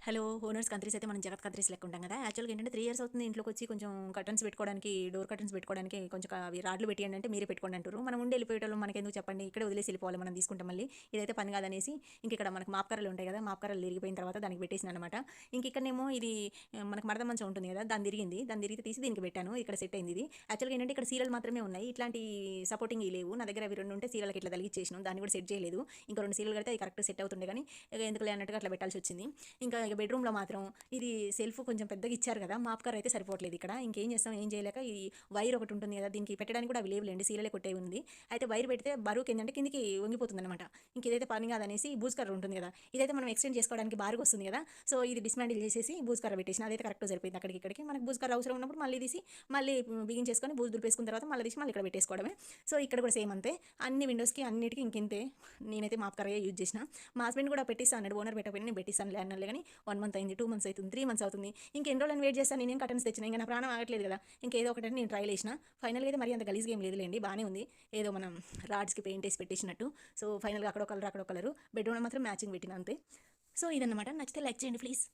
Hello owners countries అయితే మనం జగత్ కంట్రీస్ లెక్క ఉంటాం కదా. యాక్చువల్గా ఏంటంటే 3 ఇయర్స్ అవుతుంది ఇంట్లోకి వచ్చి కొంచెం కర్టన్స్ పెట్టుకోవడానికి, డోర్ కర్టన్స్ పెట్టుకోవడానికి కొంచెం అవి రాడ్లు పెట్టియండి అంటే మీరే పెట్టుకోండి అంటారు. మనం ఉండి వెళ్ళిపోయేటోళ్ళం మనకెందుకు చెప్పండి, ఇక్కడే వదిలేసి వెళ్ళిపోవాలి, మనం తీసుకుంటాం మళ్ళీ. ఇదైతే పని కాదనేసి ఇంక ఇక్కడ మనకు మాప్కర్రలు ఉంటాయి కదా, మాప్కర్రలు తిరిగిపోయిన తర్వాత దానికి పెట్టేసిన అనమాట. ఇంక ఇక్కడనేమో ఇది మనకు మడత మంచం ఉంటుంది కదా, దాన్ని తిరిగింది, దాన్ని తిరిగి తీసి దీనికి పెట్టాను. ఇక్కడ సెట్ అయింది ఇది. యాక్చువల్గా ఏంటంటే ఇక్కడ సీరియల్ మాత్రమే ఉన్నాయి, ఇట్లాంటి సపోర్టింగ్ లేవు నా దగ్గర. అవి రెండు ఉంటే సీరియల్కి ఇట్లా తగిలిచ్చేసినాం, దాన్ని కూడా సెట్ చేయలేదు. ఇంకా రెండు సీరియల్ కడితే అది కరెక్ట్ సెట్ అవుతుండే కానీ ఎందుకులే అన్నట్టుగా అట్లా పెట్టాల్సి వచ్చింది. ఇంకా ఇక బెడ్రూమ్లో మాత్రం ఇది సెల్ఫ్ కొంచెం పెద్దగా ఇచ్చారు కదా, మాప్కర్ అయితే సరిపోవట్లేదు ఇక్కడ. ఇంకేం చేస్తాం, ఏం చేయలేక ఈ వైర్ ఒకటి ఉంటుంది కదా, దీనికి పెట్టడానికి కూడా అవి లేవులేండి, సీరియలే కొట్టే ఉంది. అయితే వైర్ పెడితే బరువుకి ఏంటంటే కిందికి వంగిపోతుంది అనమాట. ఇంక ఇదైతే పని కాదనేసి బూజ్ కర్ర ఉంటుంది కదా, ఇదైతే మనం ఎక్స్టెండ్ చేసుకోవడానికి బారుగా వస్తుంది కదా. సో ఇది డిస్మాండిల్ చేసేసి బూజ్ కర్ర పెట్టేసిన, అదైతే కరెక్ట్ సరిపోయింది. అక్కడికి ఇక్కడికి మనకు బూజ్ కర్ర అవసరం ఉన్నప్పుడు మళ్ళీ తీసి మళ్ళీ బిగించేసుకొని బూజ్ దులిపేసుకున్న తర్వాత మళ్ళీ తీసి మళ్ళీ ఇక్కడ పెట్టేసుకోవడమే. సో ఇక్కడ కూడా సేమ్ అంతే, అన్ని విండోస్కి అన్నిటికీ ఇంకింతే. నేనైతే మాప్కర్రగా యూజ్ చేసిన. మా హస్బెండ్ కూడా పెట్టిస్తాను అన్నాడు, ఓనర్ పెట్టకపోయినా నేను పెట్టిస్తాను లే అన్నాడు. కానీ 1 మంత్ అయింది, 2 మంత్స్ అవుతుంది, 3 మంత్స్ అవుతుంది. ఇంకెన్ని రోజులని వెయిట్ చేస్తాను, నేనేం కటన్స్ తెచ్చిన, ఇంకా నా ప్రాణం ఆగట్లేదు కదా. ఇంకేదో ఒకటి నేను ట్రైల్ చేసిన. ఫైనల్గా అయితే మరి అంత గలీజ్గా ఏం లేదులేండి, బాగానే ఉంది. ఏదో మనం రాడ్స్కి పెయింట్ వేసి పెట్టేసినట్టు. సో ఫైనల్గా అక్కడో కలర్ అక్కడో కలరు, బెడ్రూమ్లో మాత్రం మ్యాచింగ్ పెట్టిన అంతే. సో ఇదన్నమాట, నచ్చితే లైక్ చేయండి ప్లీజ్.